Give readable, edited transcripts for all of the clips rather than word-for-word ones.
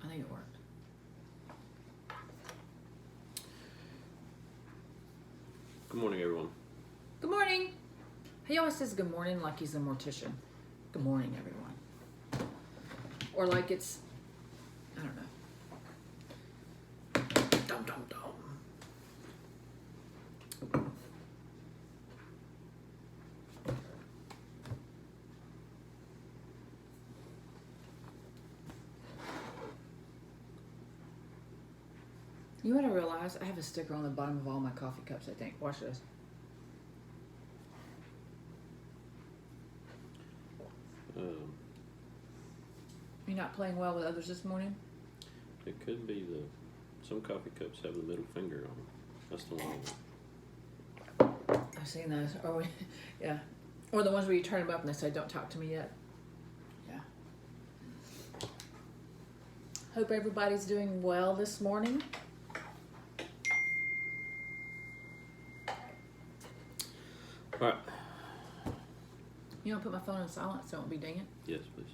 think it worked. Good morning, everyone. Good morning. He always says good morning like he's a mortician. Good morning, everyone. Or like it's, I don't know. Dum, dum, dum. You know what I realized? I have a sticker on the bottom of all my coffee cups, I think. Watch this. You're not playing well with others this morning? It could be some coffee cups have the middle finger on them. That's the long one. I've seen those. Or yeah. Or the ones where you turn them up and they say, don't talk to me yet. Yeah. Hope everybody's doing well this morning. All right. You want to put my phone on silent so it won't be dinging? Yes, please.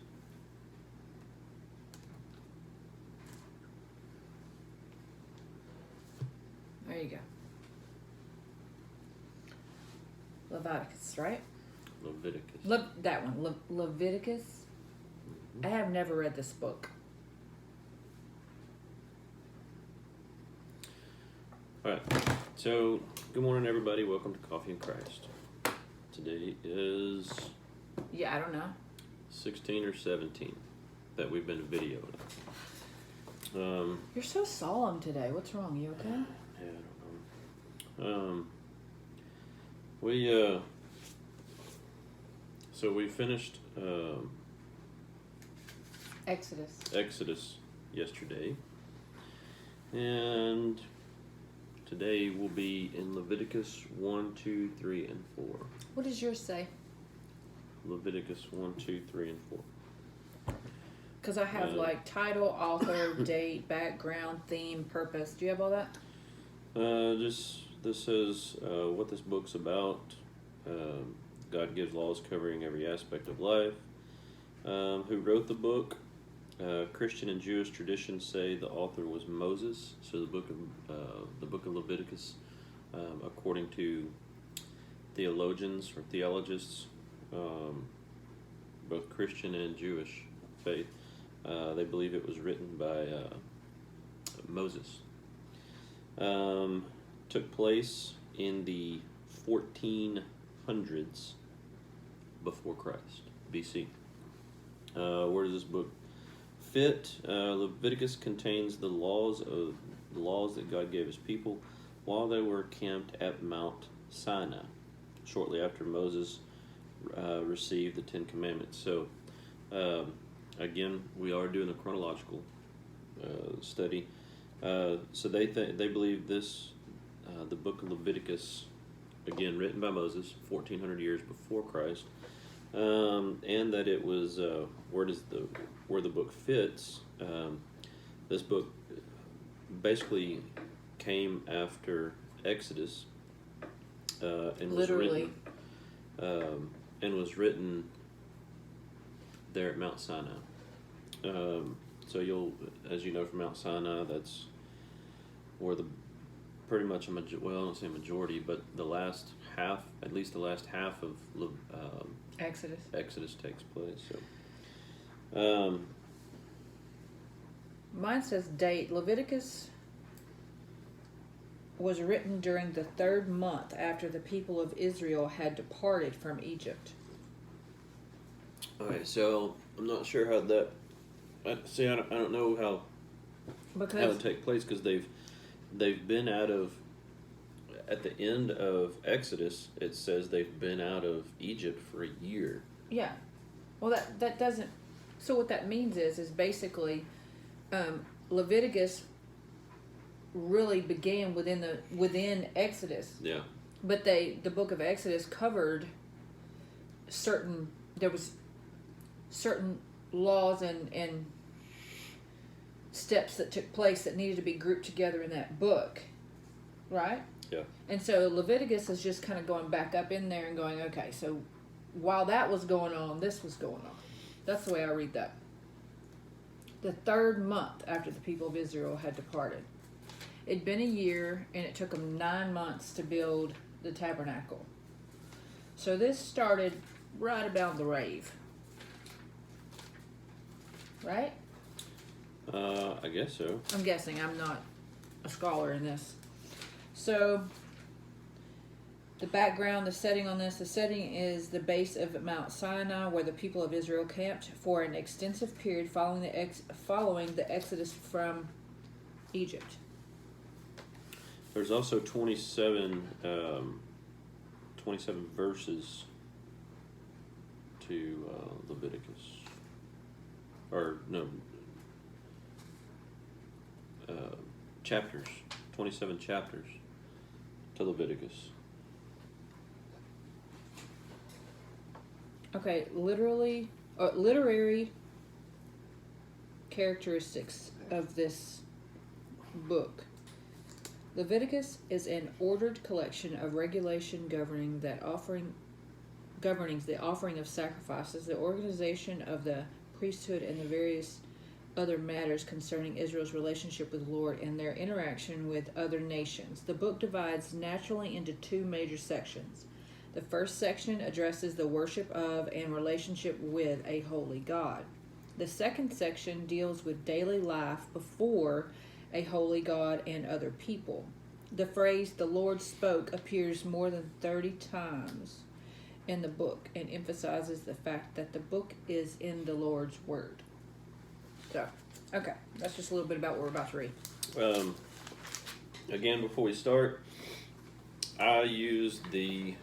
There you go. Leviticus, right? Leviticus. That one. Leviticus. Mm-hmm. I have never read this book. All right. So, good morning, everybody. Welcome to Coffee and Christ. Today is Yeah, I don't know. 16 or 17 that we've been videoing. You're so solemn today. What's wrong? You okay? Yeah, I don't know. So we finished Exodus yesterday, and today we'll be in Leviticus 1, 2, 3, and 4. What does yours say? Leviticus 1, 2, 3, and 4. Because I have like title, author, date, background, theme, purpose. Do you have all that? This says what this book's about. God gives laws covering every aspect of life. Who wrote the book? Christian and Jewish traditions say the author was Moses. So the book of Leviticus, according to theologians or theologists, both Christian and Jewish faith, they believe it was written by Moses. Took place in the 1400s before Christ, BC. Where does this book fit? Leviticus contains the laws that God gave His people while they were camped at Mount Sinai, shortly after Moses received the Ten Commandments. So, again, we are doing a chronological study. So they believe this, the book of Leviticus, again written by Moses, 1400 years before Christ, and that it was where the book fits. This book basically came after Exodus, and Literally. was written there at Mount Sinai. So as you know from Mount Sinai, that's where pretty much I don't say majority, but at least the last half of Exodus takes place. So, mine says date. Leviticus was written during the 3rd month after the people of Israel had departed from Egypt. Okay, so I'm not sure how that. I don't know how it would take place because they've been out of. At the end of Exodus, it says they've been out of Egypt for a year. Yeah. Well, that doesn't. So what that means is basically, Leviticus really began within Exodus. Yeah. But the book of Exodus covered there was certain laws and steps that took place that needed to be grouped together in that book, right? Yeah. And so Leviticus is just kind of going back up in there and going, okay, so while that was going on, this was going on. That's the way I read that. the 3rd month after the people of Israel had departed. It'd been a year, and it took them 9 months to build the tabernacle. So this started right about the rave. Right? I guess so. I'm guessing. I'm not a scholar in this. So, the background, the setting on this, the setting is the base of Mount Sinai, where the people of Israel camped for an extensive period following the exodus from Egypt. There's also 27 verses to Leviticus. Or, no, chapters. 27 chapters to Leviticus. Okay, literary characteristics of this book. Leviticus is an ordered collection of regulation governing the offering of sacrifices, the organization of the priesthood, and the various other matters concerning Israel's relationship with the Lord and their interaction with other nations. The book divides naturally into 2 major sections. The first section addresses the worship of and relationship with a holy God. The second section deals with daily life before a holy God and other people. The phrase "the Lord spoke" appears more than 30 times in the book and emphasizes the fact that the book is in the Lord's Word. So, okay, that's just a little bit about what we're about to read. Again, before we start, I use the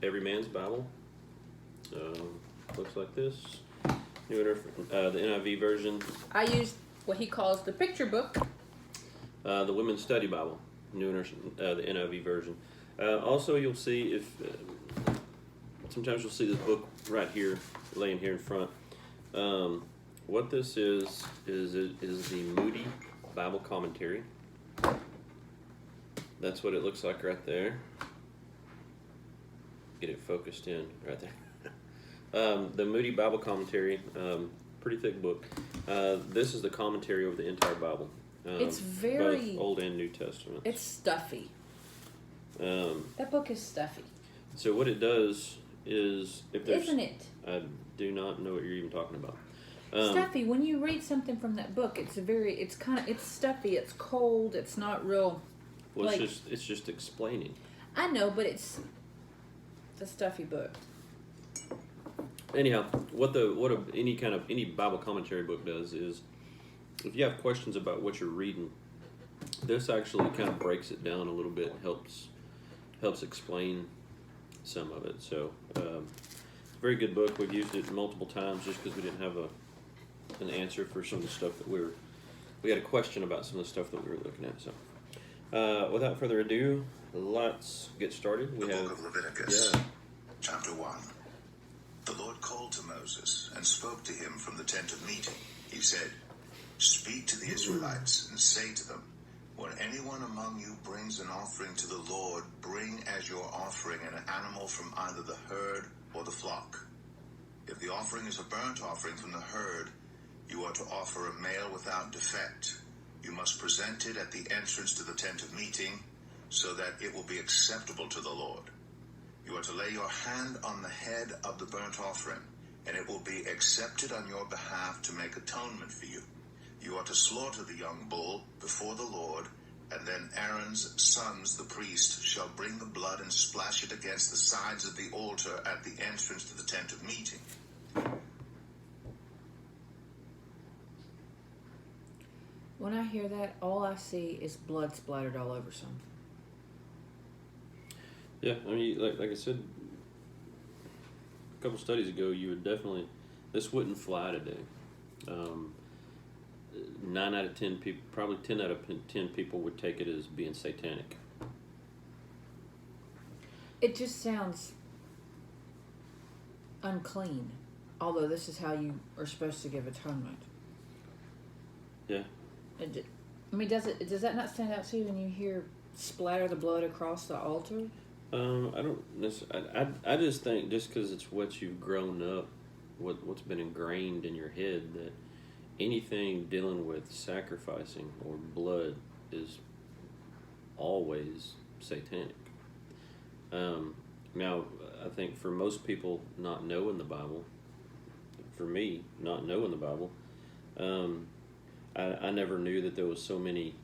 Everyman's Bible. Looks like this. The NIV version. I used what he calls the picture book. The Women's Study Bible. The NIV version. Also, you'll see sometimes you'll see this book right here, laying here in front. What this is the Moody Bible Commentary. That's what it looks like right there. Get it focused in right there. The Moody Bible Commentary, pretty thick book. This is the commentary over the entire Bible. It's very... both Old and New Testament. It's stuffy. That book is stuffy. So what it does is... Isn't it? I do not know what you're even talking about. Stuffy. When you read something from that book, it's stuffy. It's cold. It's not real. Well, it's just explaining. I know, but it's a stuffy book. Anyhow, any Bible commentary book does is, if you have questions about what you're reading, this actually kind of breaks it down a little bit, helps explain some of it. So, it's a very good book. We've used it multiple times just because we didn't have an answer for some of the stuff that we had a question about some of the stuff that we were looking at. So, without further ado, let's get started. The book of Leviticus, chapter 1. The Lord called to Moses and spoke to him from the tent of meeting. He said, "Speak to the Israelites and say to them, when anyone among you brings an offering to the Lord, bring as your offering an animal from either the herd or the flock. If the offering is a burnt offering from the herd, you are to offer a male without defect. You must present it at the entrance to the tent of meeting, so that it will be acceptable to the Lord. You are to lay your hand on the head of the burnt offering, and it will be accepted on your behalf to make atonement for you. You are to slaughter the young bull before the Lord, and then Aaron's sons, the priest, shall bring the blood and splash it against the sides of the altar at the entrance to the tent of meeting." When I hear that, all I see is blood splattered all over something. Yeah, I mean, like I said a couple studies ago, you would definitely, this wouldn't fly today. 9 out of 10 people, probably 10 out of 10 people would take it as being satanic. It just sounds unclean, although this is how you are supposed to give atonement. Yeah. Does that not stand out to you when you hear splatter the blood across the altar? I don't necessarily. I just think just because it's what you've grown up, what's been ingrained in your head, that anything dealing with sacrificing or blood is always satanic. Now, I think for most people not knowing the Bible, for me not knowing the Bible, I never knew that there was so many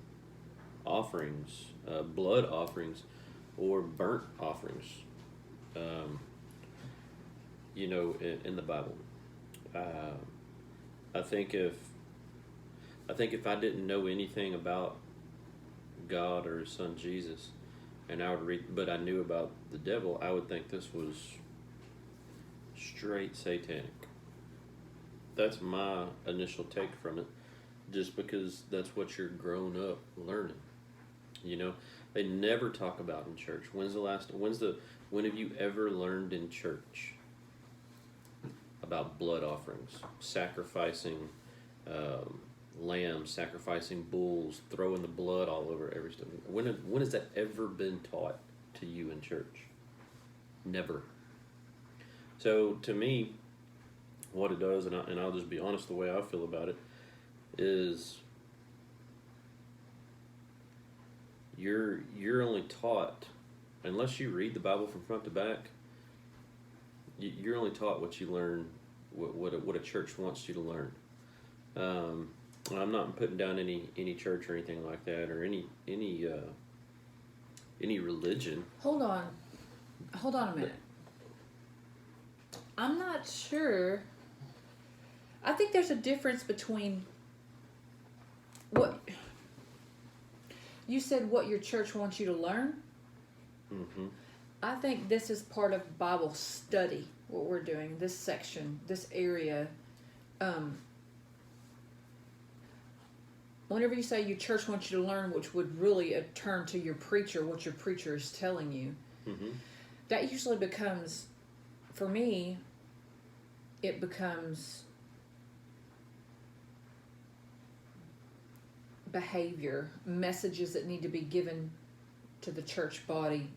offerings, blood offerings, or burnt offerings, in the Bible. I think if I didn't know anything about God or His Son Jesus, and I would read, but I knew about the devil, I would think this was straight satanic. That's my initial take from it, just because that's what you're grown up learning. They never talk about in church. When have you ever learned in church about blood offerings, sacrificing lambs, sacrificing bulls, throwing the blood all over every stone? When has that ever been taught to you in church? Never. So to me, what it does, and I'll just be honest, the way I feel about it is you're only taught, unless you read the Bible from front to back, you're only taught what you learn, what a church wants you to learn. I'm not putting down any church or anything like that, or any religion. Hold on a minute. I'm not sure. I think there's a difference between what you said, what your church wants you to learn. Mm-hmm. I think this is part of Bible study, what we're doing, this section, this area. Whenever you say your church wants you to learn, which would really turn to your preacher, what your preacher is telling you, Mm-hmm. that usually becomes, for me, it becomes behavior, messages that need to be given to the church body,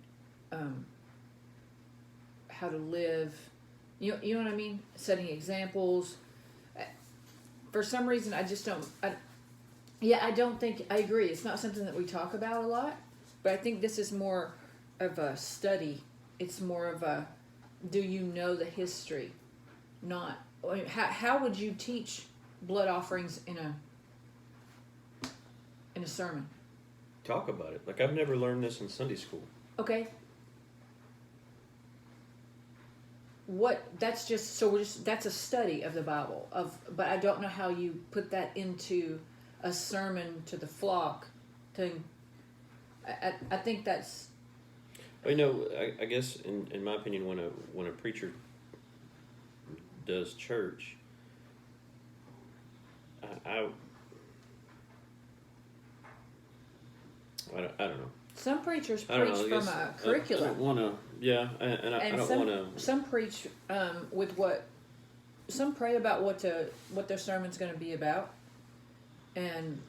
how to live, you know what I mean? Setting examples. For some reason, I just don't. I don't think, I agree. It's not something that we talk about a lot, but I think this is more of a study. It's more of a, do you know the history? Not, how would you teach blood offerings in a sermon? Talk about it. Like, I've never learned this in Sunday school. Okay. That's a study of the Bible, but I don't know how you put that into a sermon to the flock thing. I think that's, I guess in my opinion, when a preacher does church, I don't know. some preachers I don't preach know. from a curriculum. I don't want to. Yeah, and I don't want to. Some preach with what. Some pray about what their sermon's going to be about, and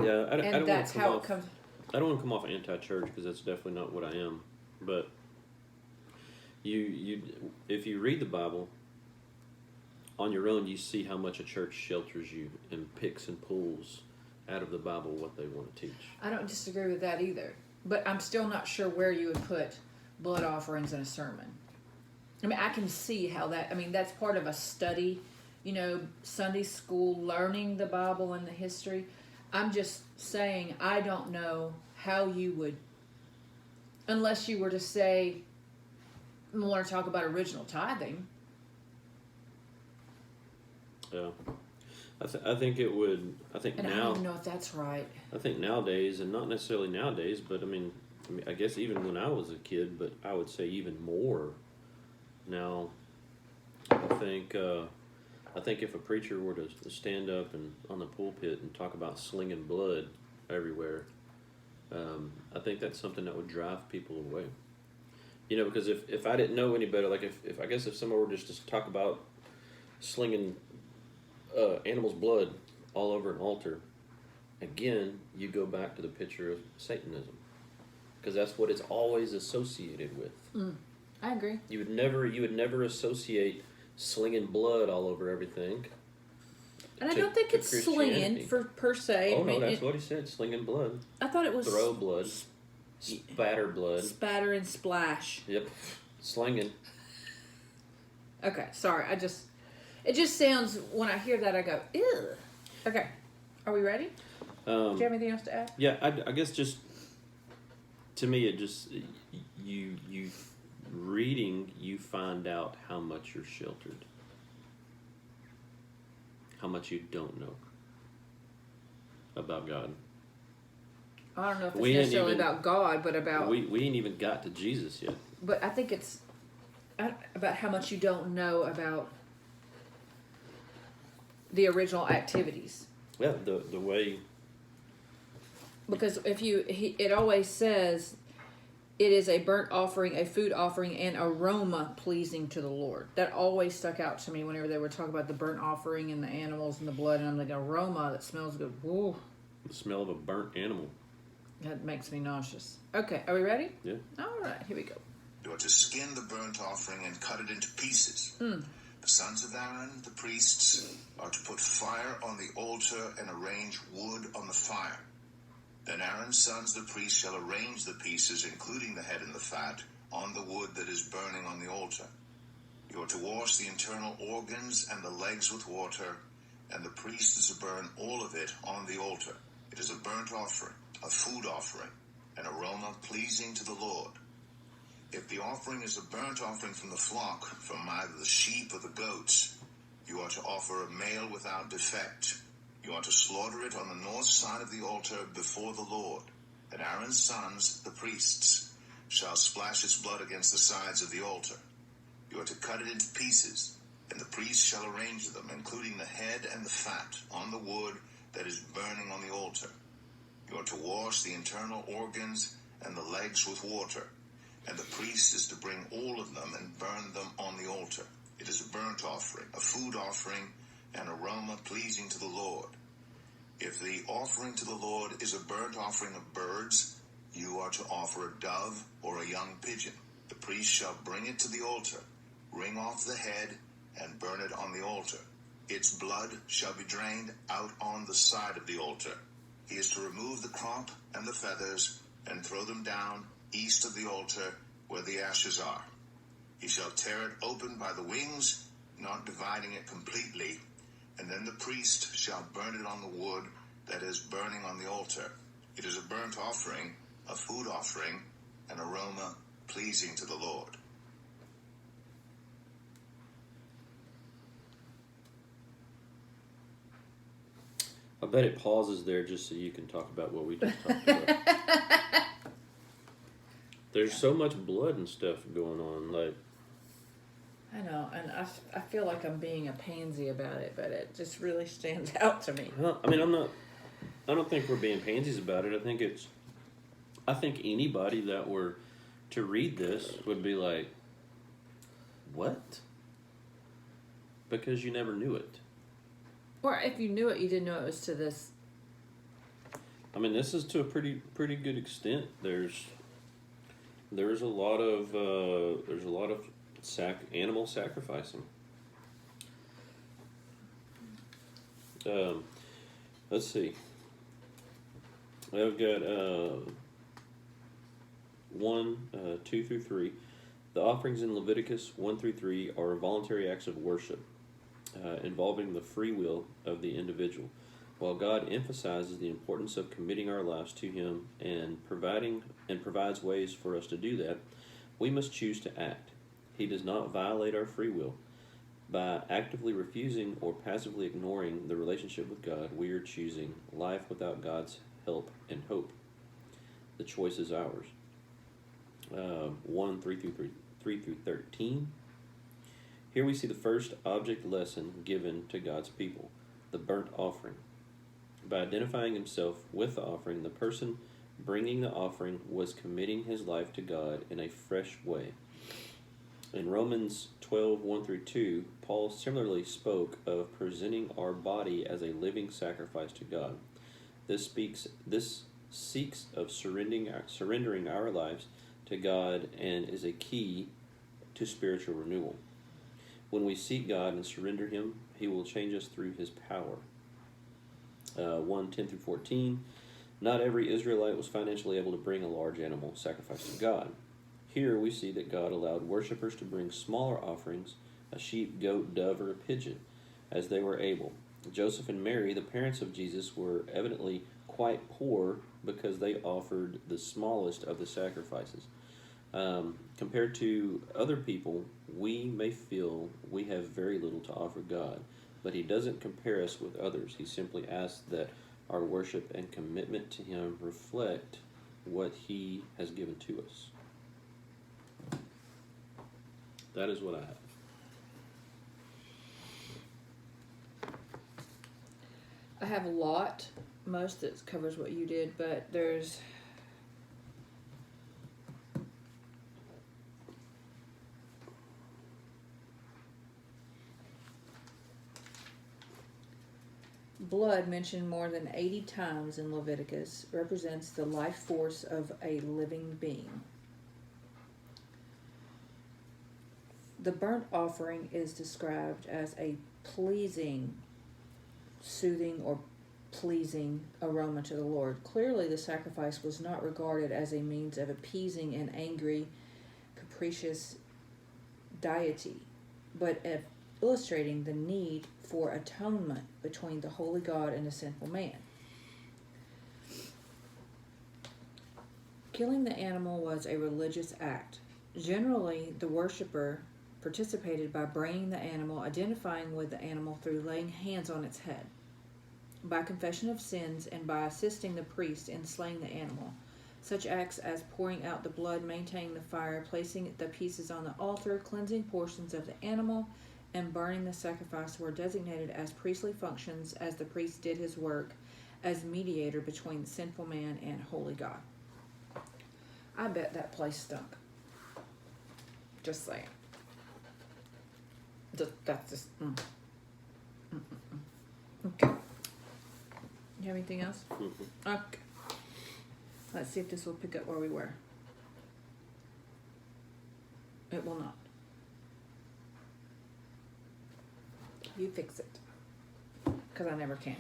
Yeah, I don't that's wanna come how off, it comes. I don't want to come off anti-church, because that's definitely not what I am. But you if you read the Bible on your own, you see how much a church shelters you and picks and pulls out of the Bible what they want to teach. I don't disagree with that either, but I'm still not sure where you would put blood offerings in a sermon. I mean, I can see how that. I mean, that's part of a study, Sunday school, learning the Bible and the history. I'm just saying, I don't know how you would, unless you were to say, we want to talk about original tithing. Yeah, I think it would. I think And I now. don't even know if that's right. I think nowadays, and not necessarily nowadays, but I mean, I guess even when I was a kid, but I would say even more now. I think if a preacher were to stand up and on the pulpit and talk about slinging blood everywhere, I think that's something that would drive people away. Because if I didn't know any better, like if someone were just to talk about slinging animals' blood all over an altar, again, you go back to the picture of Satanism, because that's what it's always associated with. I agree. You would never associate slinging blood all over everything And I don't think it's slinging per se. Oh, I mean, no, that's what he said. Slinging blood. I thought it was throw blood. Spatter blood. Spatter and splash. Yep. Slinging. Okay, sorry. It just sounds, when I hear that, I go, ew. Okay. Are we ready? Do you have anything else to add? Yeah, I guess just, to me, it just, you reading, you find out how much you're sheltered. How much you don't know about God. I don't know if it's necessarily about God, but about... We ain't even got to Jesus yet. But I think it's about how much you don't know about the original activities. Yeah, the way... Because it always says it is a burnt offering, a food offering, and aroma pleasing to the Lord. That always stuck out to me whenever they were talking about the burnt offering and the animals and the blood, and I'm like, aroma that smells good. Whoa. The smell of a burnt animal. That makes me nauseous. Okay, are we ready? Yeah. All right, here we go. You are to skin the burnt offering and cut it into pieces. The sons of Aaron, the priests, are to put fire on the altar and arrange wood on the fire. Then Aaron's sons, the priests, shall arrange the pieces, including the head and the fat, on the wood that is burning on the altar. You are to wash the internal organs and the legs with water, and the priest is to burn all of it on the altar. It is a burnt offering, a food offering, an aroma pleasing to the Lord. If the offering is a burnt offering from the flock, from either the sheep or the goats, you are to offer a male without defect. You are to slaughter it on the north side of the altar before the Lord. And Aaron's sons, the priests, shall splash its blood against the sides of the altar. You are to cut it into pieces, and the priest shall arrange them, including the head and the fat, on the wood that is burning on the altar. You are to wash the internal organs and the legs with water, and the priest is to bring all of them and burn them on the altar. It is a burnt offering, a food offering, an aroma pleasing to the Lord. If the offering to the Lord is a burnt offering of birds, you are to offer a dove or a young pigeon. The priest shall bring it to the altar, wring off the head, and burn it on the altar. Its blood shall be drained out on the side of the altar. He is to remove the crop and the feathers and throw them down east of the altar where the ashes are. He shall tear it open by the wings, not dividing it completely, and then the priest shall burn it on the wood that is burning on the altar. It is a burnt offering, a food offering, an aroma pleasing to the Lord. I bet it pauses there just so you can talk about what we just talked about. There's so much blood and stuff going on, like... I know, and I feel like I'm being a pansy about it, but it just really stands out to me. Well, I mean, I don't think we're being pansies about it. I think anybody that were to read this would be like, what? Because you never knew it. Or if you knew it, you didn't know it was to this. I mean, this is to a pretty good extent. There's a lot of animal sacrificing. Let's see. I've got 1, 2 through 3. The offerings in Leviticus 1 through 3 are voluntary acts of worship involving the free will of the individual. While God emphasizes the importance of committing our lives to Him and provides ways for us to do that, we must choose to act. He does not violate our free will. By actively refusing or passively ignoring the relationship with God, we are choosing life without God's help and hope. The choice is ours. 1, 3 through 13. Here we see the first object lesson given to God's people, the burnt offering. By identifying himself with the offering, the person bringing the offering was committing his life to God in a fresh way. In Romans 12, 1 through 2, Paul similarly spoke of presenting our body as a living sacrifice to God. This seeks of surrendering our lives to God and is a key to spiritual renewal. When we seek God and surrender Him He will change us through his power. 1:10 through 14. Not every Israelite was financially able to bring a large animal sacrifice to God. Here we see that God allowed worshippers to bring smaller offerings, a sheep, goat, dove, or a pigeon, as they were able. Joseph and Mary, the parents of Jesus, were evidently quite poor because they offered the smallest of the sacrifices. Compared to other people, we may feel we have very little to offer God, but he doesn't compare us with others. He simply asks that our worship and commitment to him reflect what he has given to us. That is what I have. I have a lot, most that covers what you did, but there's blood mentioned more than 80 times in Leviticus represents the life force of a living being. The burnt offering is described as a pleasing, soothing, or pleasing aroma to the Lord. Clearly, the sacrifice was not regarded as a means of appeasing an angry, capricious deity, but of illustrating the need for atonement between the holy God and the sinful man. Killing the animal was a religious act. Generally, the worshiper participated by bringing the animal, identifying with the animal through laying hands on its head, by confession of sins, and by assisting the priest in slaying the animal. Such acts as pouring out the blood, maintaining the fire, placing the pieces on the altar, cleansing portions of the animal, and burning the sacrifice were designated as priestly functions as the priest did his work as mediator between the sinful man and holy God. I bet that place stunk. Just saying. That's just... Okay. You have anything else? Mm-hmm. Okay. Let's see if this will pick up where we were. It will not. You fix it. Because I never can.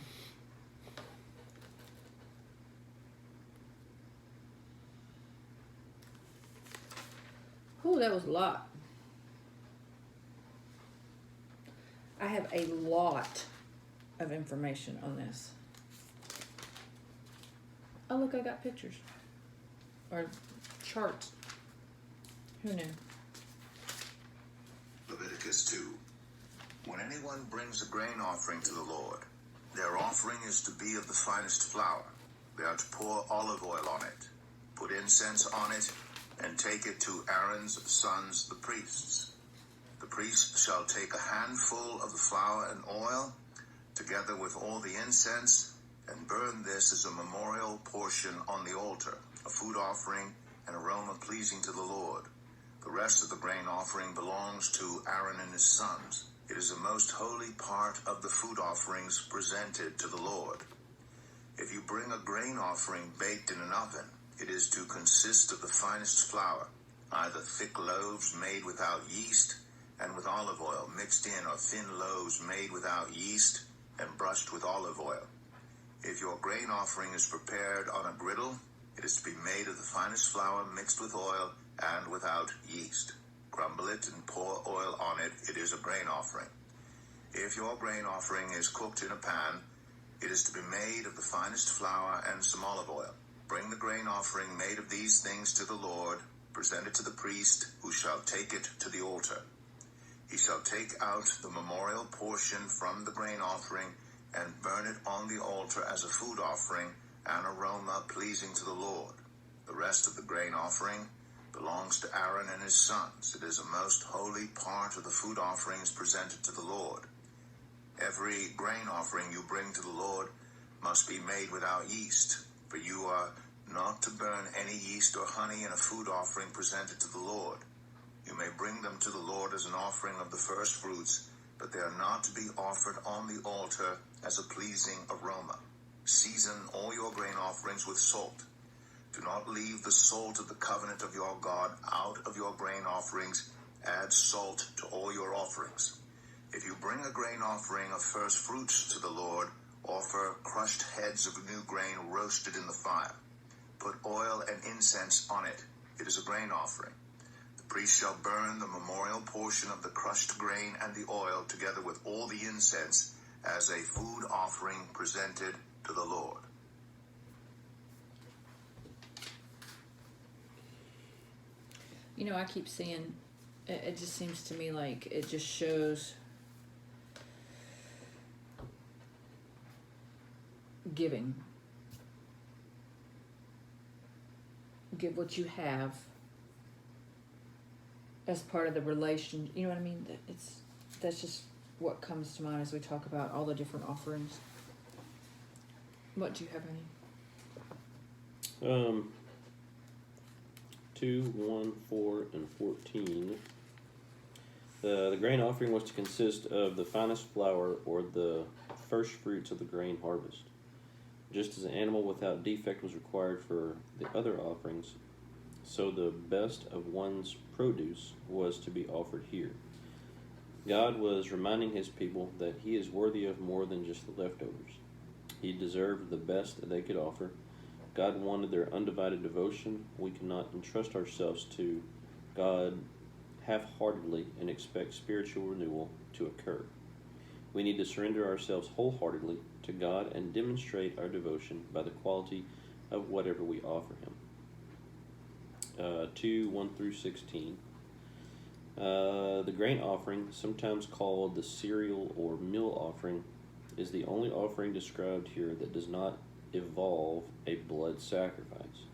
Ooh, that was a lot. I have a lot of information on this. Oh, look, I got pictures. Or charts. Who knew? Leviticus 2. When anyone brings a grain offering to the Lord, their offering is to be of the finest flour. They are to pour olive oil on it, put incense on it, and take it to Aaron's sons, the priests. The priest shall take a handful of the flour and oil, together with all the incense, and burn this as a memorial portion on the altar, a food offering, an aroma pleasing to the Lord. The rest of the grain offering belongs to Aaron and his sons. It is a most holy part of the food offerings presented to the Lord. If you bring a grain offering baked in an oven, it is to consist of the finest flour, either thick loaves made without yeast and with olive oil mixed in, or thin loaves made without yeast and brushed with olive oil. If your grain offering is prepared on a griddle, it is to be made of the finest flour mixed with oil and without yeast. Crumble it and pour oil on it. It is a grain offering. If your grain offering is cooked in a pan, it is to be made of the finest flour and some olive oil. Bring the grain offering made of these things to the Lord. Present it to the priest, who shall take it to the altar. He shall take out the memorial portion from the grain offering and burn it on the altar as a food offering, an aroma pleasing to the Lord. The rest of the grain offering belongs to Aaron and his sons. It is a most holy part of the food offerings presented to the Lord. Every grain offering you bring to the Lord must be made without yeast, for you are not to burn any yeast or honey in a food offering presented to the Lord. You may bring them to the Lord as an offering of the first fruits, but they are not to be offered on the altar as a pleasing aroma. Season all your grain offerings with salt. Do not leave the salt of the covenant of your God out of your grain offerings. Add salt to all your offerings. If you bring a grain offering of first fruits to the Lord, offer crushed heads of new grain roasted in the fire. Put oil and incense on it. It is a grain offering. The priest shall burn the memorial portion of the crushed grain and the oil together with all the incense as a food offering presented to the Lord. You know, I keep seeing, it just seems to me like it just shows giving. Give what you have as part of the relation. You know what I mean? That's just what comes to mind as we talk about all the different offerings. What do you have any? 2, 1, 4, and 14. The grain offering was to consist of the finest flour or the first fruits of the grain harvest. Just as an animal without defect was required for the other offerings, so the best of one's produce was to be offered here. God was reminding his people that he is worthy of more than just the leftovers. He deserved the best that they could offer. God wanted their undivided devotion. We cannot entrust ourselves to God half-heartedly and expect spiritual renewal to occur. We need to surrender ourselves wholeheartedly to God and demonstrate our devotion by the quality of whatever we offer him. 2, 1 through 16. The grain offering, sometimes called the cereal or meal offering, is the only offering described here that does not involve a blood sacrifice.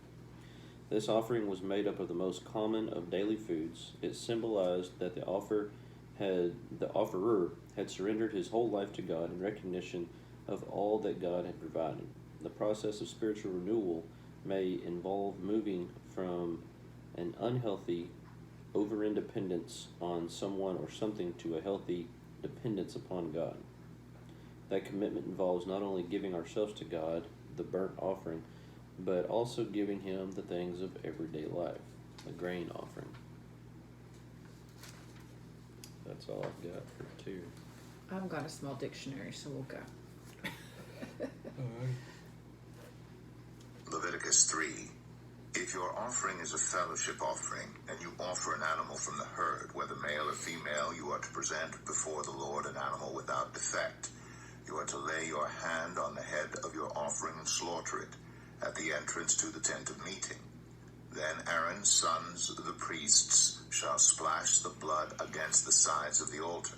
This offering was made up of the most common of daily foods. It symbolized that the offerer had surrendered his whole life to God in recognition of all that God had provided. The process of spiritual renewal may involve moving from an unhealthy over-independence on someone or something to a healthy dependence upon God. That commitment involves not only giving ourselves to God, the burnt offering, but also giving him the things of everyday life, the grain offering. That's all I've got for 2. I've got a small dictionary, so we'll go. Leviticus 3. If your offering is a fellowship offering, and you offer an animal from the herd, whether male or female, you are to present before the Lord an animal without defect. You are to lay your hand on the head of your offering and slaughter it at the entrance to the tent of meeting. Then Aaron's sons, the priests, shall splash the blood against the sides of the altar.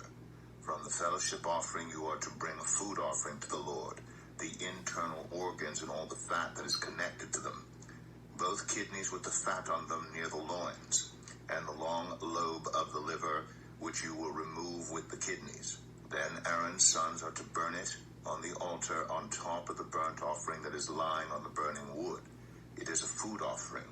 From the fellowship offering you are to bring a food offering to the Lord, the internal organs and all the fat that is connected to them, both kidneys with the fat on them near the loins, and the long lobe of the liver, which you will remove with the kidneys. Then Aaron's sons are to burn it on the altar on top of the burnt offering that is lying on the burning wood. It is a food offering,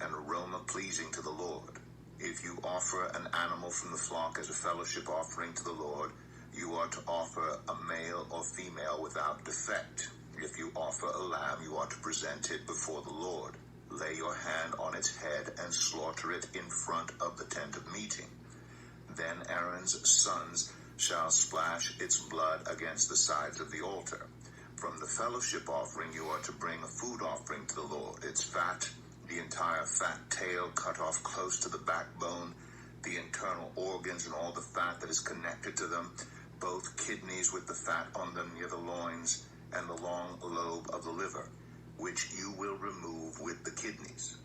an aroma pleasing to the Lord. If you offer an animal from the flock as a fellowship offering to the Lord, you are to offer a male or female without defect. If you offer a lamb, you are to present it before the Lord. Lay your hand on its head and slaughter it in front of the tent of meeting. Then Aaron's sons shall splash its blood against the sides of the altar. From the fellowship offering you are to bring a food offering to the Lord. Its fat, the entire fat tail cut off close to the backbone, the internal organs and all the fat that is connected to them, both kidneys with the fat on them near the loins, and the long lobe of the liver, which you will remove with the kidneys.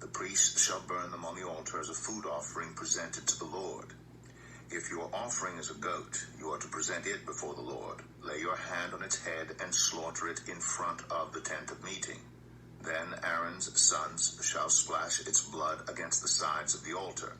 The priest shall burn them on the altar as a food offering presented to the Lord. If your offering is a goat, you are to present it before the Lord. Lay your hand on its head and slaughter it in front of the tent of meeting. Then Aaron's sons shall splash its blood against the sides of the altar.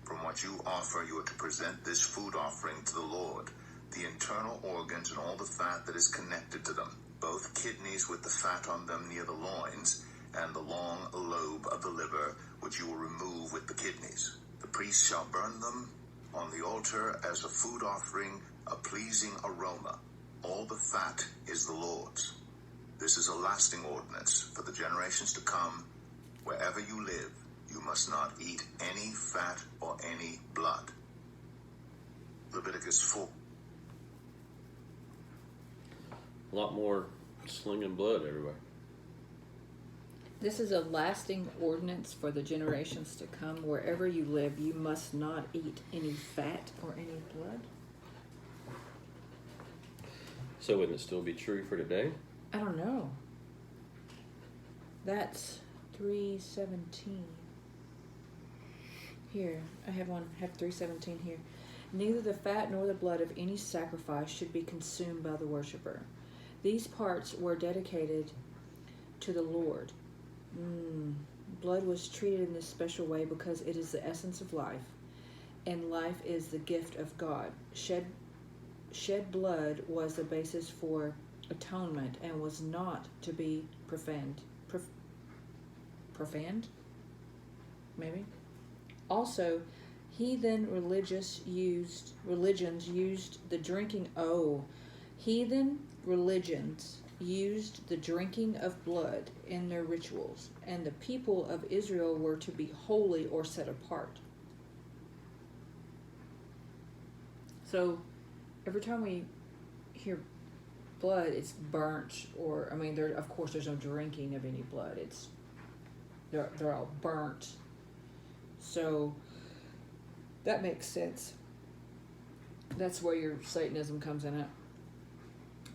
From what you offer, you are to present this food offering to the Lord, the internal organs and all the fat that is connected to them, both kidneys with the fat on them near the loins, and the long lobe of the liver, which you will remove with the kidneys. The priest shall burn them on the altar as a food offering, a pleasing aroma. All the fat is the Lord's. This is a lasting ordinance for the generations to come. Wherever you live, you must not eat any fat or any blood. Leviticus 4. A lot more slinging blood everywhere. This is a lasting ordinance for the generations to come. Wherever you live, you must not eat any fat or any blood. So wouldn't it still be true for today? I don't know. That's 3:17. Here, I have 3:17 here. Neither the fat nor the blood of any sacrifice should be consumed by the worshiper. These parts were dedicated to the Lord. Blood was treated in this special way because it is the essence of life, and life is the gift of God. Shed blood was the basis for atonement and was not to be profaned. Profaned? Maybe? Also, heathen religions used the drinking of blood in their rituals, and the people of Israel were to be holy or set apart. So, every time we hear blood, it's burnt, or of course, there's no drinking of any blood. They're all burnt. So that makes sense. That's where your Satanism comes in at.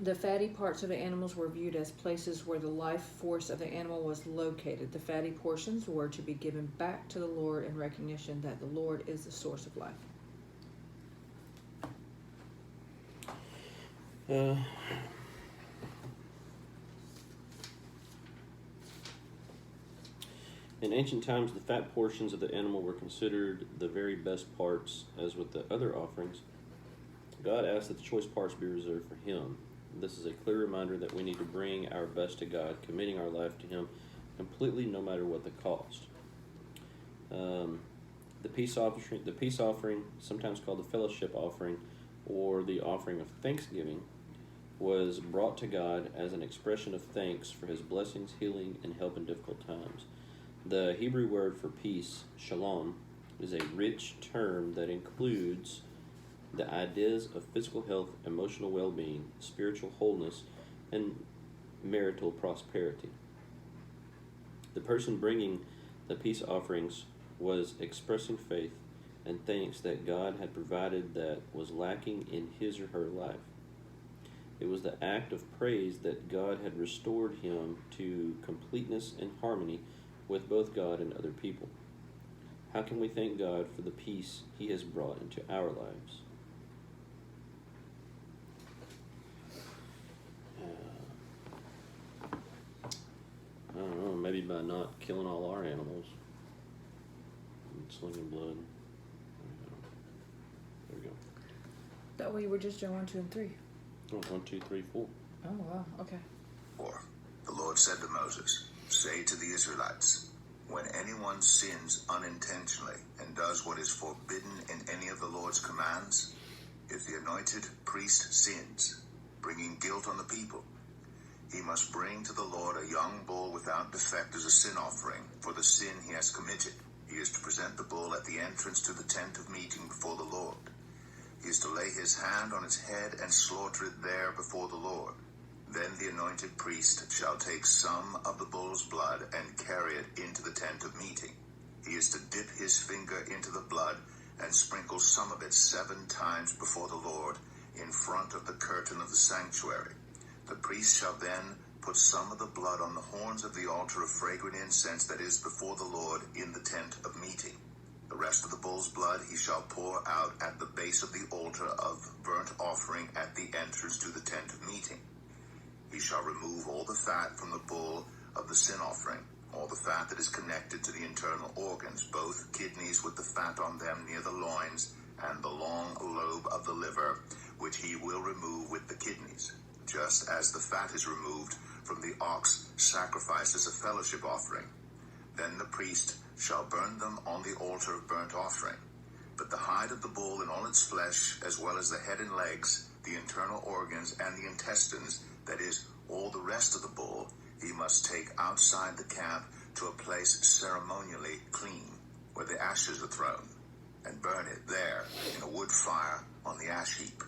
The fatty parts of the animals were viewed as places where the life force of the animal was located. The fatty portions were to be given back to the Lord in recognition that the Lord is the source of life. In ancient times, the fat portions of the animal were considered the very best parts, as with the other offerings. God asked that the choice parts be reserved for Him. This is a clear reminder that we need to bring our best to God, committing our life to Him completely, no matter what the cost. The peace offering, sometimes called the fellowship offering, or the offering of thanksgiving, was brought to God as an expression of thanks for His blessings, healing, and help in difficult times. The Hebrew word for peace, shalom, is a rich term that includes the ideas of physical health, emotional well-being, spiritual wholeness, and marital prosperity. The person bringing the peace offerings was expressing faith and thanks that God had provided that was lacking in his or her life. It was the act of praise that God had restored him to completeness and harmony with both God and other people. How can we thank God for the peace He has brought into our lives? I don't know, maybe by not killing all our animals and slinging blood. There we go. That way we were just doing 1, 2, and 3. Oh, 1, 2, 3, 4. Oh, wow, okay. 4. The Lord said to Moses, "Say to the Israelites, when anyone sins unintentionally and does what is forbidden in any of the Lord's commands, if the anointed priest sins, bringing guilt on the people, he must bring to the Lord a young bull without defect as a sin offering for the sin he has committed. He is to present the bull at the entrance to the tent of meeting before the Lord. He is to lay his hand on its head and slaughter it there before the Lord. Then the anointed priest shall take some of the bull's blood and carry it into the tent of meeting. He is to dip his finger into the blood and sprinkle some of it 7 times before the Lord in front of the curtain of the sanctuary. The priest shall then put some of the blood on the horns of the altar of fragrant incense that is before the Lord in the tent of meeting. The rest of the bull's blood he shall pour out at the base of the altar of burnt offering at the entrance to the tent of meeting. He shall remove all the fat from the bull of the sin offering, all the fat that is connected to the internal organs, both kidneys with the fat on them near the loins, and the long lobe of the liver, which he will remove with the kidneys, just as the fat is removed from the ox sacrificed as a fellowship offering. Then the priest shall burn them on the altar of burnt offering. But the hide of the bull and all its flesh, as well as the head and legs, the internal organs, and the intestines, that is, all the rest of the bull, he must take outside the camp to a place ceremonially clean, where the ashes are thrown, and burn it there in a wood fire on the ash heap.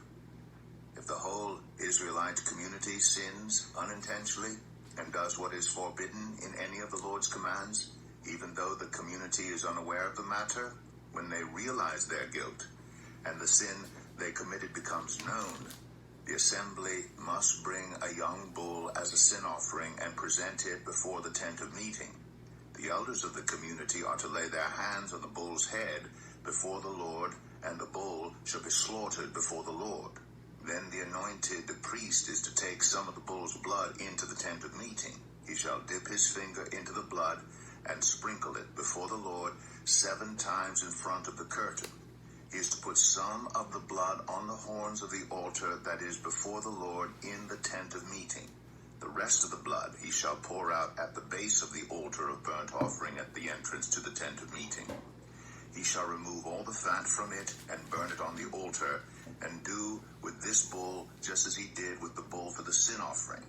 If If the whole Israelite community sins unintentionally and does what is forbidden in any of the Lord's commands, even though the community is unaware of the matter, when they realize their guilt and the sin they committed becomes known, the assembly must bring a young bull as a sin offering and present it before the tent of meeting. The elders of the community are to lay their hands on the bull's head before the Lord, and the bull shall be slaughtered before the Lord. Then the anointed priest is to take some of the bull's blood into the tent of meeting. He shall dip his finger into the blood and sprinkle it before the Lord 7 times in front of the curtain. He is to put some of the blood on the horns of the altar that is before the Lord in the tent of meeting. The rest of the blood he shall pour out at the base of the altar of burnt offering at the entrance to the tent of meeting. He shall remove all the fat from it and burn it on the altar, and do with this bull just as he did with the bull for the sin offering.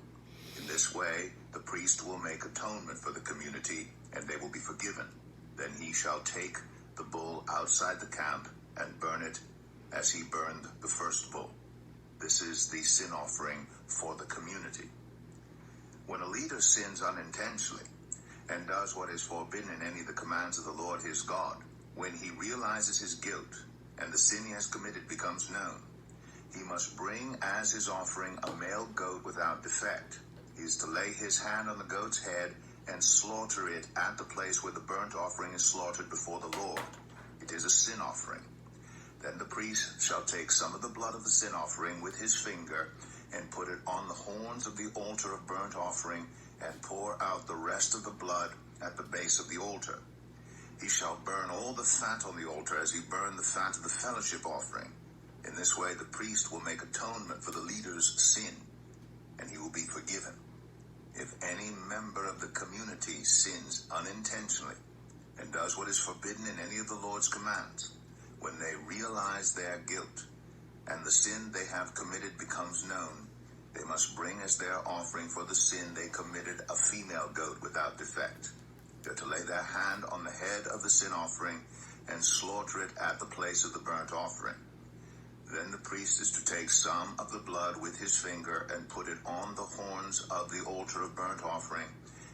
In this way, the priest will make atonement for the community, and they will be forgiven. Then he shall take the bull outside the camp and burn it as he burned the first bull. This is the sin offering for the community. When a leader sins unintentionally and does what is forbidden in any of the commands of the Lord his God, when he realizes his guilt and the sin he has committed becomes known, he must bring as his offering a male goat without defect. He is to lay his hand on the goat's head and slaughter it at the place where the burnt offering is slaughtered before the Lord. It is a sin offering. Then the priest shall take some of the blood of the sin offering with his finger and put it on the horns of the altar of burnt offering and pour out the rest of the blood at the base of the altar. He shall burn all the fat on the altar as he burned the fat of the fellowship offering. In this way the priest will make atonement for the leader's sin, and he will be forgiven. If any member of the community sins unintentionally and does what is forbidden in any of the Lord's commands, when they realize their guilt and the sin they have committed becomes known, they must bring as their offering for the sin they committed a female goat without defect. They are to lay their hand on the head of the sin offering and slaughter it at the place of the burnt offering. Then the priest is to take some of the blood with his finger and put it on the horns of the altar of burnt offering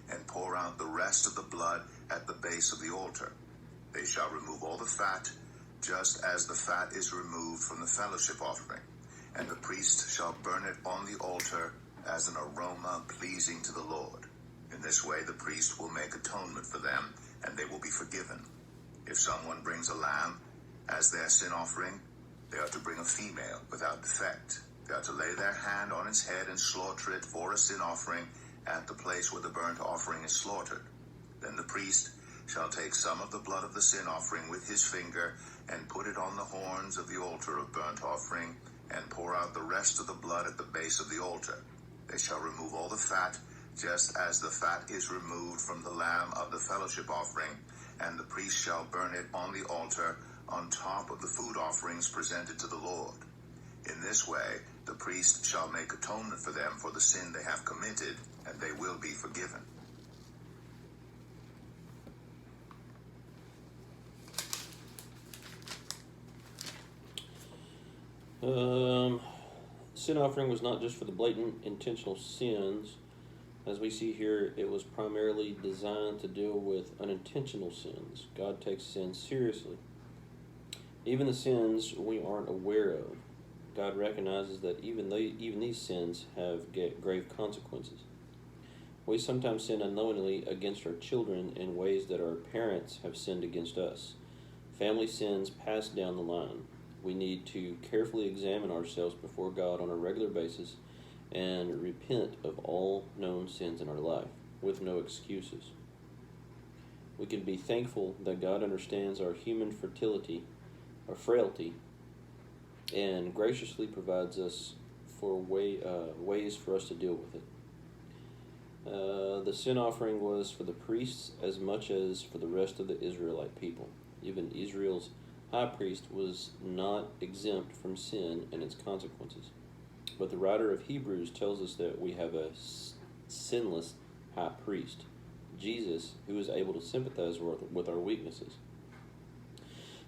and pour out the rest of the blood at the base of the altar. They shall remove all the fat, just as the fat is removed from the fellowship offering, and the priest shall burn it on the altar as an aroma pleasing to the Lord. In this way the priest will make atonement for them, and they will be forgiven. If someone brings a lamb as their sin offering, they are to bring a female without defect. They are to lay their hand on its head and slaughter it for a sin offering at the place where the burnt offering is slaughtered. Then the priest shall take some of the blood of the sin offering with his finger and put it on the horns of the altar of burnt offering and pour out the rest of the blood at the base of the altar. They shall remove all the fat, just as the fat is removed from the lamb of the fellowship offering, and the priest shall burn it on the altar on top of the food offerings presented to the Lord. In this way, the priest shall make atonement for them for the sin they have committed, and they will be forgiven. Sin offering was not just for the blatant intentional sins. As we see here, it was primarily designed to deal with unintentional sins. God takes sin seriously. Even the sins we aren't aware of, God recognizes that even these sins have grave consequences. We sometimes sin unknowingly against our children in ways that our parents have sinned against us. Family sins pass down the line. We need to carefully examine ourselves before God on a regular basis and repent of all known sins in our life, with no excuses. We can be thankful that God understands our human frailty, and graciously provides us for ways for us to deal with it. The sin offering was for the priests as much as for the rest of the Israelite people. Even Israel's high priest was not exempt from sin and its consequences. But the writer of Hebrews tells us that we have a sinless high priest, Jesus, who is able to sympathize with our weaknesses.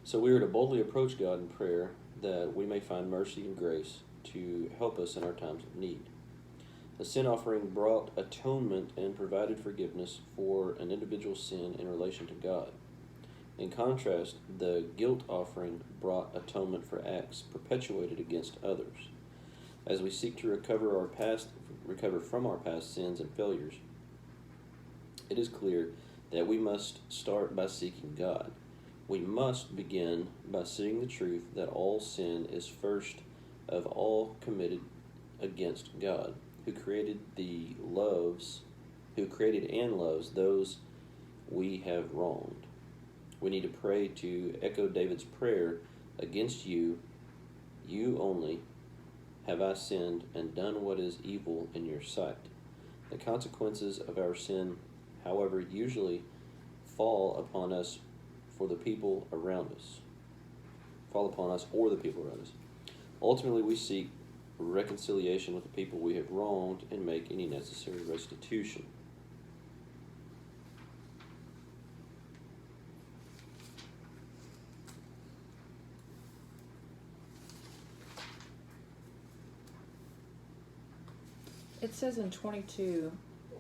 So we are to boldly approach God in prayer that we may find mercy and grace to help us in our times of need. The sin offering brought atonement and provided forgiveness for an individual's sin in relation to God. In contrast, the guilt offering brought atonement for acts perpetuated against others. As we seek to recover from our past sins and failures, it is clear that we must start by seeking God. We must begin by seeing the truth that all sin is first of all committed against God, who created and loves those we have wronged. We need to pray to echo David's prayer, "Against you, you only, have I sinned and done what is evil in your sight." The consequences of our sin, however, usually fall upon us or the people around us. Ultimately, we seek reconciliation with the people we have wronged and make any necessary restitution. It says in 22,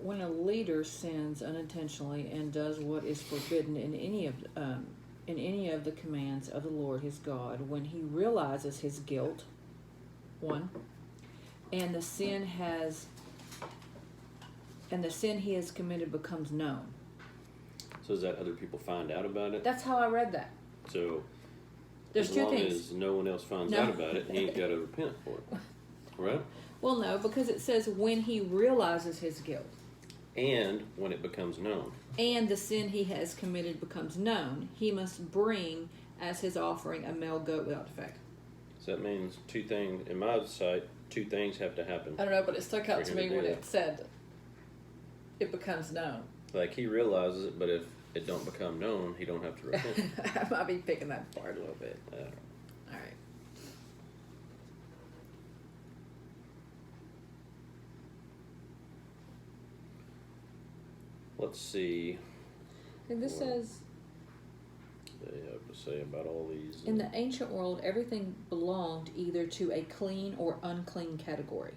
when a leader sins unintentionally and does what is forbidden in any of the commands of the Lord his God, when he realizes his guilt, 1, and the sin he has committed becomes known. So is that other people find out about it? That's how I read that. So There's as two long things. as no one else finds out about it, he ain't got to repent for it. Right? Well, no, because it says when he realizes his guilt. And when it becomes known. And the sin he has committed becomes known, he must bring as his offering a male goat without defect. So that means two things, in my sight, two things have to happen. I don't know, but it stuck out For to him me to when do it said it becomes known. Like, he realizes it, but if it don't become known, he don't have to repent. I might be picking that apart a little bit. I don't know. All right. Let's see And this What? says, what they have to say about all these. in the ancient world, everything belonged either to a clean or unclean category.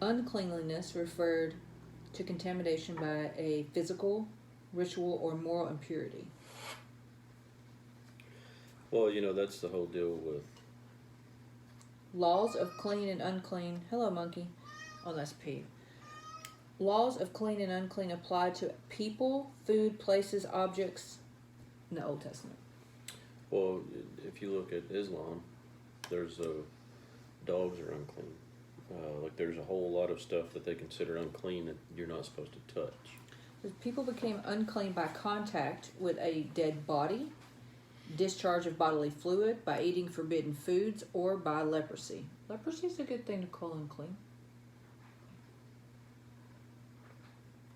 Uncleanliness referred to contamination by a physical, ritual, or moral impurity. Well, that's the whole deal with. Laws of clean and unclean. Hello, monkey. Oh, that's P. Laws of clean and unclean applied to people, food, places, objects in the Old Testament. Well, if you look at Islam, there's dogs are unclean. Like, there's a whole lot of stuff that they consider unclean that you're not supposed to touch. People became unclean by contact with a dead body, discharge of bodily fluid, by eating forbidden foods, or by leprosy. Leprosy is a good thing to call unclean.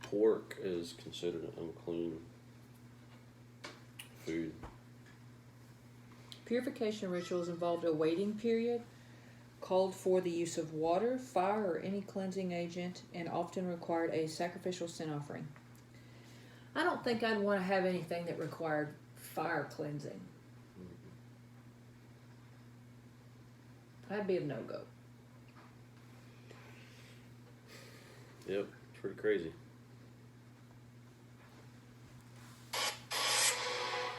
Pork is considered an unclean food. Purification rituals involved a waiting period, called for the use of water, fire, or any cleansing agent, and often required a sacrificial sin offering. I don't think I'd want to have anything that required fire cleansing. I'd be a no-go. Yep, it's pretty crazy.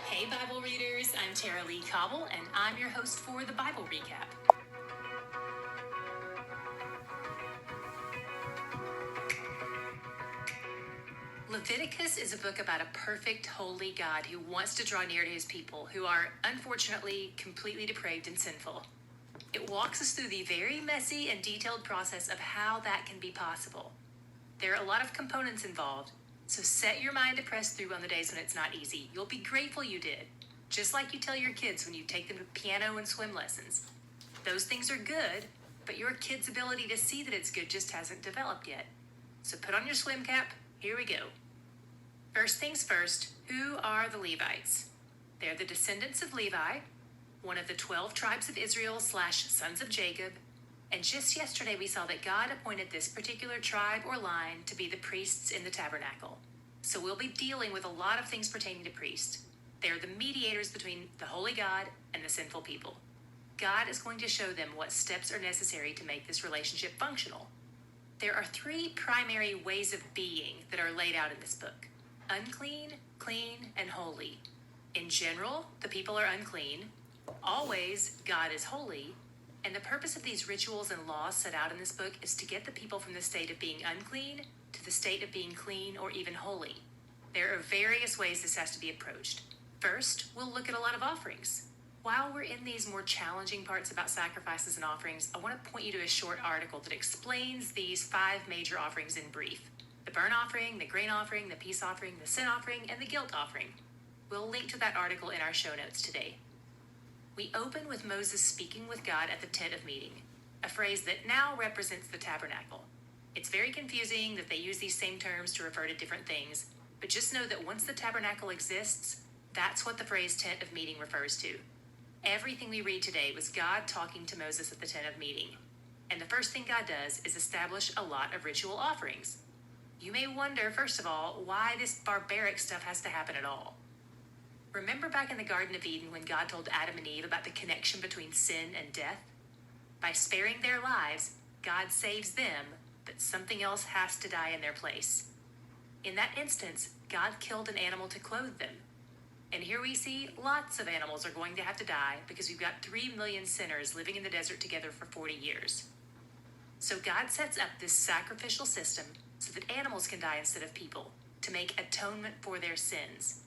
Hey Bible readers, I'm Tara Lee Cobble and I'm your host for the Bible Recap. Leviticus is a book about a perfect, holy God who wants to draw near to his people who are, unfortunately, completely depraved and sinful. It walks us through the very messy and detailed process of how that can be possible. There are a lot of components involved, so set your mind to press through on the days when it's not easy. You'll be grateful you did, just like you tell your kids when you take them to piano and swim lessons. Those things are good, but your kid's ability to see that it's good just hasn't developed yet. So put on your swim cap. Here we go. First things first, who are the Levites? They're the descendants of Levi, one of the 12 tribes of Israel / sons of Jacob. And just yesterday we saw that God appointed this particular tribe or line to be the priests in the tabernacle. So we'll be dealing with a lot of things pertaining to priests. They're the mediators between the holy God and the sinful people. God is going to show them what steps are necessary to make this relationship functional. There are 3 primary ways of being that are laid out in this book: unclean, clean, and holy. In general, the people are unclean. Always, God is holy. And the purpose of these rituals and laws set out in this book is to get the people from the state of being unclean to the state of being clean or even holy. There are various ways this has to be approached. First, we'll look at a lot of offerings. While we're in these more challenging parts about sacrifices and offerings, I want to point you to a short article that explains these 5 major offerings in brief: the burnt offering, the grain offering, the peace offering, the sin offering, and the guilt offering. We'll link to that article in our show notes today. We open with Moses speaking with God at the tent of meeting, a phrase that now represents the tabernacle. It's very confusing that they use these same terms to refer to different things, but just know that once the tabernacle exists, that's what the phrase tent of meeting refers to. Everything we read today was God talking to Moses at the tent of meeting. And the first thing God does is establish a lot of ritual offerings. You may wonder, first of all, why this barbaric stuff has to happen at all. Remember back in the Garden of Eden when God told Adam and Eve about the connection between sin and death? By sparing their lives, God saves them, but something else has to die in their place. In that instance, God killed an animal to clothe them. And here we see lots of animals are going to have to die because we've got 3 million sinners living in the desert together for 40 years. So God sets up this sacrificial system so that animals can die instead of people, to make atonement for their sins.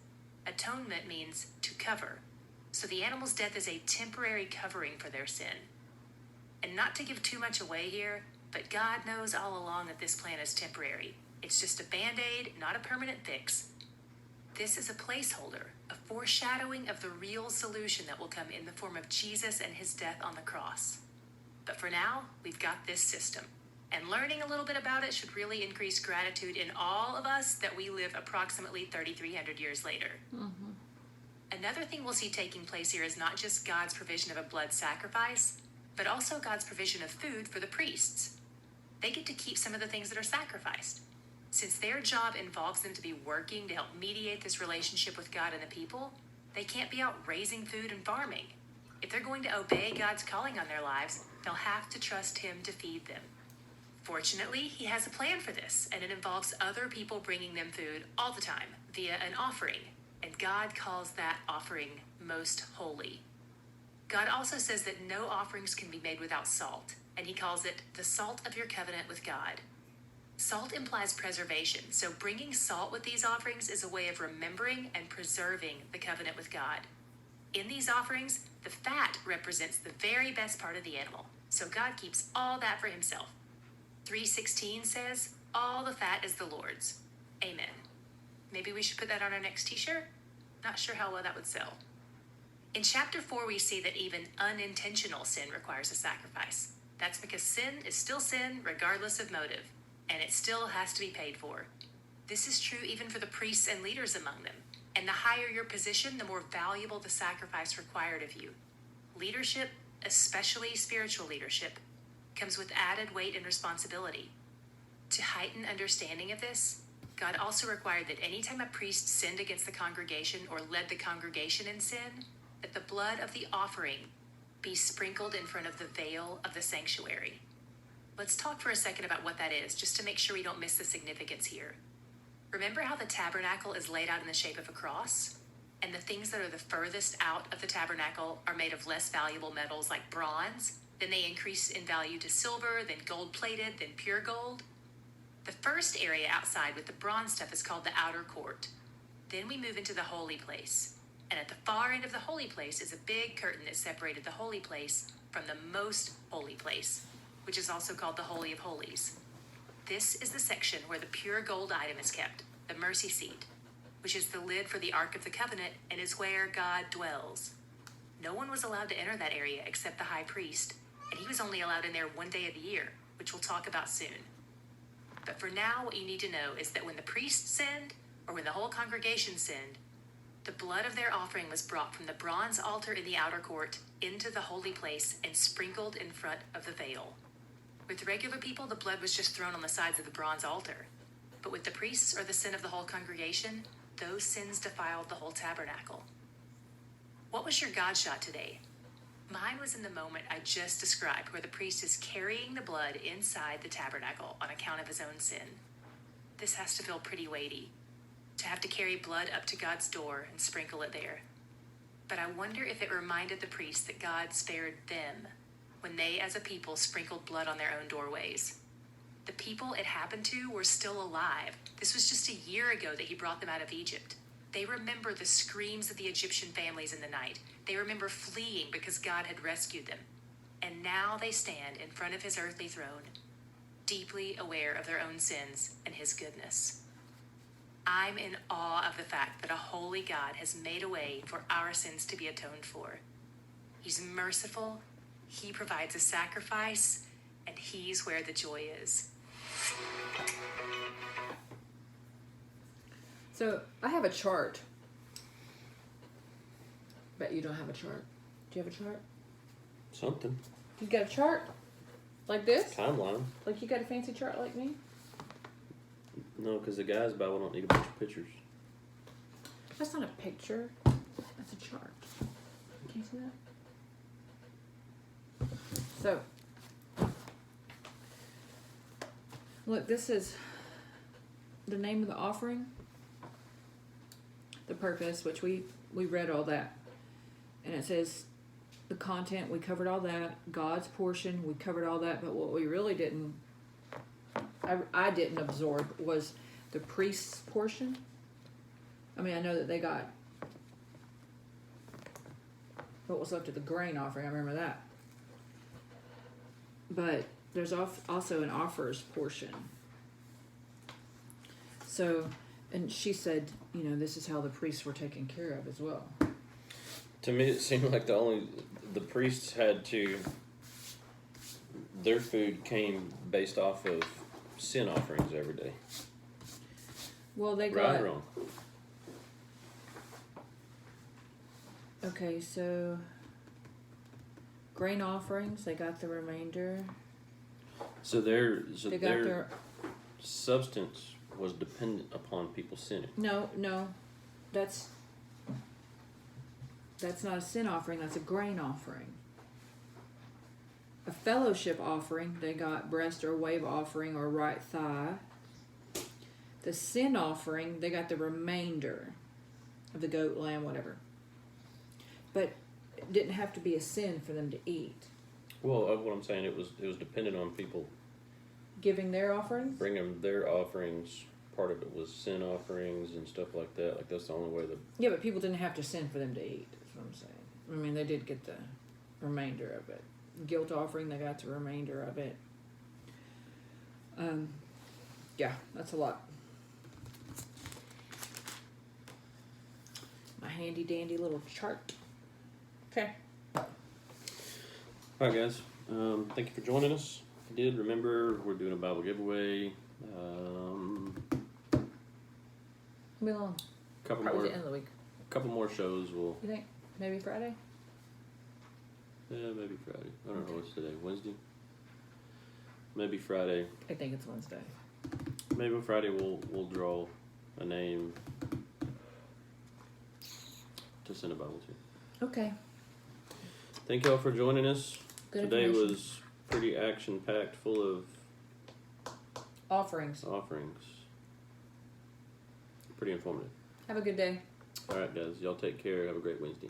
Atonement means to cover. So the animal's death is a temporary covering for their sin. And not to give too much away here, but God knows all along that this plan is temporary. It's just a band-aid, not a permanent fix. This is a placeholder, a foreshadowing of the real solution that will come in the form of Jesus and his death on the cross. But for now, we've got this system. And learning a little bit about it should really increase gratitude in all of us that we live approximately 3,300 years later. Mm-hmm. Another thing we'll see taking place here is not just God's provision of a blood sacrifice, but also God's provision of food for the priests. They get to keep some of the things that are sacrificed. Since their job involves them to be working to help mediate this relationship with God and the people, they can't be out raising food and farming. If they're going to obey God's calling on their lives, they'll have to trust him to feed them. Fortunately, he has a plan for this, and it involves other people bringing them food all the time via an offering, and God calls that offering most holy. God also says that no offerings can be made without salt, and he calls it the salt of your covenant with God. Salt implies preservation, so bringing salt with these offerings is a way of remembering and preserving the covenant with God. In these offerings, the fat represents the very best part of the animal, so God keeps all that for himself. 3:16 says, all the fat is the Lord's. Amen. Maybe we should put that on our next t-shirt? Not sure how well that would sell. In chapter 4, we see that even unintentional sin requires a sacrifice. That's because sin is still sin regardless of motive, and it still has to be paid for. This is true even for the priests and leaders among them. And the higher your position, the more valuable the sacrifice required of you. Leadership, especially spiritual leadership, comes with added weight and responsibility. To heighten understanding of this, God also required that any time a priest sinned against the congregation or led the congregation in sin, that the blood of the offering be sprinkled in front of the veil of the sanctuary. Let's talk for a second about what that is, just to make sure we don't miss the significance here. Remember how the tabernacle is laid out in the shape of a cross? And the things that are the furthest out of the tabernacle are made of less valuable metals like bronze. Then they increase in value to silver, then gold-plated, then pure gold. The first area outside with the bronze stuff is called the outer court. Then we move into the holy place. And at the far end of the holy place is a big curtain that separated the holy place from the most holy place, which is also called the Holy of Holies. This is the section where the pure gold item is kept, the mercy seat, which is the lid for the Ark of the Covenant and is where God dwells. No one was allowed to enter that area except the high priest, and he was only allowed in there one day of the year, which we'll talk about soon. But for now, what you need to know is that when the priest sinned, or when the whole congregation sinned, the blood of their offering was brought from the bronze altar in the outer court into the holy place and sprinkled in front of the veil. With regular people, the blood was just thrown on the sides of the bronze altar. But with the priests or the sin of the whole congregation, those sins defiled the whole tabernacle. What was your God shot today? Mine was in the moment I just described, where the priest is carrying the blood inside the tabernacle on account of his own sin. This has to feel pretty weighty, to have to carry blood up to God's door and sprinkle it there. But I wonder if it reminded the priest that God spared them when they, as a people, sprinkled blood on their own doorways. The people it happened to were still alive. This was just a year ago that he brought them out of Egypt. They remember the screams of the Egyptian families in the night. They remember fleeing because God had rescued them. And now they stand in front of his earthly throne, deeply aware of their own sins and his goodness. I'm in awe of the fact that a holy God has made a way for our sins to be atoned for. He's merciful, he provides a sacrifice, and he's where the joy is. So I have a chart. Bet you don't have a chart. Do you have a chart? Something. You got a chart? Like this? Timeline. Like you got a fancy chart like me? No, because the guys Bible don't need a bunch of pictures. That's not a picture. That's a chart. Can you see that? So, look, this is the name of the offering, the purpose, which we read all that. And it says the content, we covered all that. God's portion, we covered all that. But what we really didn't, I didn't absorb was the priest's portion. I mean, I know that they got what was left of the grain offering. I remember that. But there's also an offers portion. So, and she said, you know, this is how the priests were taken care of as well. To me, it seemed like the priests had to, their food came based off of sin offerings every day. Well, they Right got... or wrong? Okay, so grain offerings, they got the remainder. So their They got their... substance was dependent upon people sinning. No, that's not a sin offering, that's a grain offering. A fellowship offering, they got breast or wave offering or right thigh. The sin offering, they got the remainder of the goat, lamb, whatever. But it didn't have to be a sin for them to eat. Well, what I'm saying, it was dependent on people Giving their offerings? bringing their offerings. Part of it was sin offerings and stuff like that. Like that's the only way that. Yeah, but people didn't have to sin for them to eat. That's what I'm saying. I mean, they did get the remainder of it. Guilt offering, they got the remainder of it. Yeah, that's a lot. My handy dandy little chart. Okay. All right, guys. Thank you for joining us. If you did, remember we're doing a Bible giveaway. How long? Couple Probably more. the end of the week. Couple more shows. We'll. You think? Maybe Friday? Yeah, maybe Friday. I don't know what's today. Wednesday. Maybe Friday. I think it's Wednesday. Maybe Friday we'll draw a name to send a Bible to. Okay. Thank y'all for joining us. Good Today information. was pretty action packed, full of Offerings. offerings. Pretty informative. Have a good day. All right, guys. Y'all take care. Have a great Wednesday.